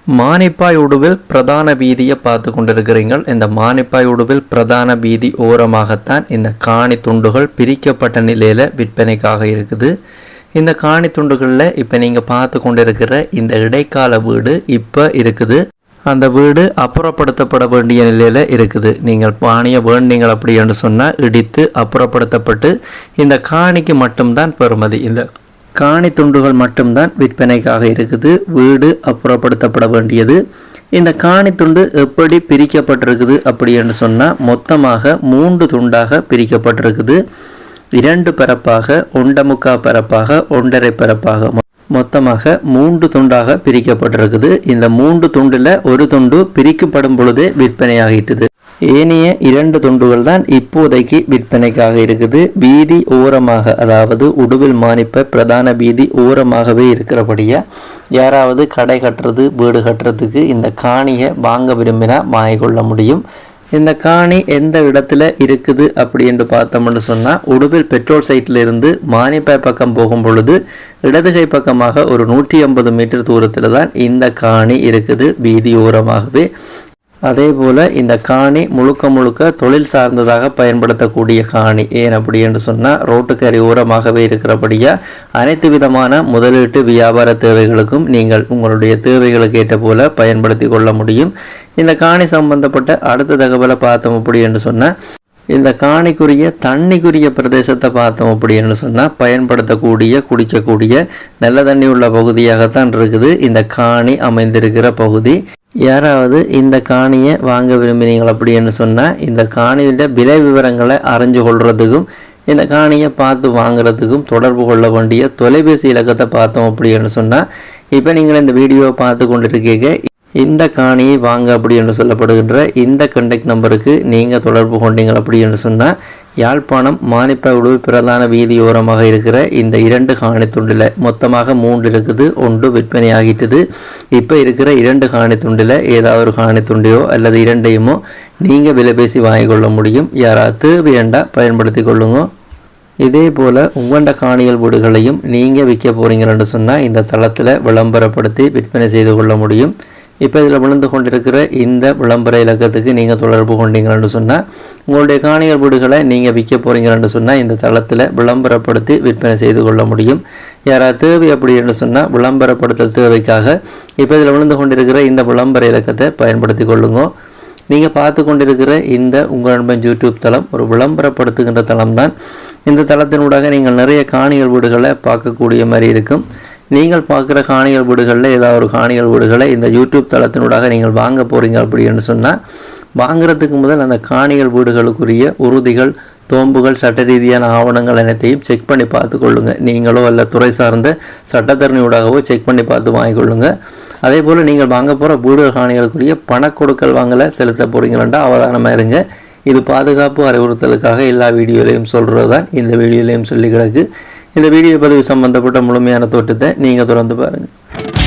மானிப்பாய் உடுவில் பிரதான வீதியை பார்த்து கொண்டிருக்கிறீர்கள். இந்த மானிப்பாய் உடுவில் பிரதான வீதி ஓரமாகத்தான் இந்த காணி துண்டுகள் பிரிக்கப்பட்ட நிலையில் விற்பனைக்காக இருக்குது. இந்த காணி துண்டுகளில் இப்போ நீங்கள் பார்த்து கொண்டிருக்கிற இந்த இடைக்கால வீடு இப்போ இருக்குது. அந்த வீடு அப்புறப்படுத்தப்பட வேண்டிய நிலையில் இருக்குது. நீங்கள் பாணியை வேண்டீங்கள் அப்படி என்று சொன்னால் இடித்து அப்புறப்படுத்தப்பட்டு இந்த காணிக்கு மட்டும்தான் பெறுமதி. இந்த காணி துண்டுகள் மட்டும்தான் விற்பனைக்காக இருக்குது. வீடு அப்புறப்படுத்தப்பட வேண்டியது. இந்த காணி துண்டு எப்படி பிரிக்கப்பட்டிருக்குது அப்படி என்று சொன்னால் மொத்தமாக 3 துண்டாக பிரிக்கப்பட்டிருக்குது. 2 பரப்பாக, 1.25 பரப்பாக, 1.5 பரப்பாக, மொத்தமாக 3 துண்டாக பிரிக்கப்பட்டிருக்குது. இந்த 3 துண்டில் ஒரு துண்டு பிரிக்கப்படும் பொழுதே விற்பனையாகிட்டது. ஏனைய 2 துண்டுகள் தான் இப்போதைக்கு விற்பனைக்காக இருக்குது. வீதி ஓரமாக, அதாவது உடுவில் மானிப்ப பிரதான வீதி ஓரமாகவே இருக்கிறபடியா யாராவது கடை கட்டுறது, வீடு கட்டுறதுக்கு இந்த காணியை வாங்க விரும்பினா வாங்கிக்கொள்ள முடியும். இந்த காணி எந்த இடத்துல இருக்குது அப்படி என்று பார்த்தோம்னு சொன்னால், உடுவில் பெட்ரோல் சைட்டில் இருந்து மானிப்பாய் பக்கம் போகும் பொழுது இடதுகை பக்கமாக ஒரு 150 மீட்டர் தூரத்தில் தான் இந்த காணி இருக்குது, வீதி ஓரமாகவே. அதே போல் இந்த காணி முழுக்க தொழில் சார்ந்ததாக பயன்படுத்தக்கூடிய காணி. ஏன் அப்படி என்று சொன்னால், ரோட்டுக்கரை ஓரமாகவே இருக்கிறபடியாக அனைத்து விதமான முதலீட்டு வியாபார தேவைகளுக்கும் நீங்கள் உங்களுடைய தேவைகளுக்கு ஏற்ற போல பயன்படுத்தி கொள்ள முடியும். இந்த காணி சம்பந்தப்பட்ட அடுத்த தகவலை பார்த்தோம் அப்படி என்று சொன்னால், இந்த காணிக்குரிய தண்ணிக்குரிய பிரதேசத்தை பார்த்தோம் அப்படி என்று சொன்னால் பயன்படுத்தக்கூடிய குடிக்கக்கூடிய நல்ல தண்ணி உள்ள பகுதியாகத்தான் இருக்குது இந்த காணி அமைந்திருக்கிற பகுதி. யாராவது இந்த காணியை வாங்க விரும்பினீங்கள் அப்படின்னு சொன்னால் இந்த காணியோட விலை விவரங்களை அறிஞ்சு கொள்றதுக்கும் இந்த காணியை பார்த்து வாங்குறதுக்கும் தொடர்பு கொள்ள வேண்டிய தொலைபேசி இலக்கத்தை பார்த்தோம் அப்படின்னு சொன்னால், இப்போ நீங்கள் இந்த வீடியோவை பார்த்து கொண்டிருக்கீங்க. இந்த காணியை வாங்க அப்படி என்று சொல்லப்படுகின்ற இந்த கான்டாக்ட் நம்பருக்கு நீங்கள் தொடர்பு கொண்டீங்க அப்படி என்று சொன்னால், யாழ்ப்பாணம் மானிப்பாய் உடுவில் பிரதான வீதி ஓரமாக இருக்கிற இந்த 2 காணி துண்டில் மொத்தமாக 3 இருக்குது. 1 விற்பனை ஆகிட்டது. இப்போ இருக்கிற 2 காணி துண்டில் ஏதாவது ஒரு காணி துண்டையோ அல்லது 2ஐயுமோ நீங்கள் விலை பேசி வாங்கிக்கொள்ள முடியும். யாராவது வேண்டாம் பயன்படுத்தி கொள்ளுங்க. இதே போல் உங்கள்ட காணிகள் வீடுகளையும் நீங்கள் விற்க போகிறீங்கன்னு சொன்னால் இந்த தளத்தில் விளம்பரப்படுத்தி விற்பனை செய்து கொள்ள முடியும். இப்போ இதில் விழுந்து கொண்டிருக்கிற இந்த விளம்பர இலக்கத்துக்கு நீங்கள் தொடர்பு கொண்டீங்கன்னு சொன்னால், உங்களுடைய காணிகள் வீடுகளை நீங்கள் விற்க போகிறீங்கன்னு சொன்னால் இந்த தளத்தில் விளம்பரப்படுத்தி விற்பனை செய்து கொள்ள முடியும். யாராவது தேவை அப்படி என்று சொன்னால் விளம்பரப்படுத்தல் தேவைக்காக இப்போ இதில் விழுந்து கொண்டிருக்கிற இந்த விளம்பர இலக்கத்தை பயன்படுத்தி கொள்ளுங்க. நீங்கள் பார்த்து கொண்டிருக்கிற இந்த உங்கள் நண்பன் யூடியூப் தளம் ஒரு விளம்பரப்படுத்துகின்ற தளம் தான். இந்த தளத்தினூடாக நீங்கள் நிறைய காணிகள் வீடுகளை பார்க்கக்கூடிய மாதிரி இருக்கும். நீங்கள் பார்க்குற காணிகள் வீடுகளில் ஏதாவது ஒரு காணிகள் வீடுகளை இந்த யூடியூப் தளத்தினூடாக நீங்கள் வாங்க போகிறீங்க அப்படின்னு சொன்னால், வாங்குறதுக்கு முதல் அந்த காணிகள் வீடுகளுக்குரிய உறுதிகள், தோம்புகள், சட்ட ரீதியான ஆவணங்கள் அனைத்தையும் செக் பண்ணி பார்த்து கொள்ளுங்கள். நீங்களோ அல்ல துறை சார்ந்த சட்டத்தரணியூடாகவோ செக் பண்ணி பார்த்து வாங்கிக்கொள்ளுங்க. அதே போல் நீங்கள் வாங்க போகிற வீடு காணிகளுக்குரிய பணக்கொடுக்கல் வாங்கலை செலுத்த போகிறீங்களா அவதானமாக இருங்க. இது பாதுகாப்பு அறிவுறுத்தலுக்காக எல்லா வீடியோலையும் சொல்கிறது தான் இந்த வீடியோலையும் சொல்லி கிடக்கு. இந்த வீடியோ பதிவு சம்பந்தப்பட்ட முழுமையான தோற்றத்தை நீங்கள் தொடர்ந்து பாருங்கள்.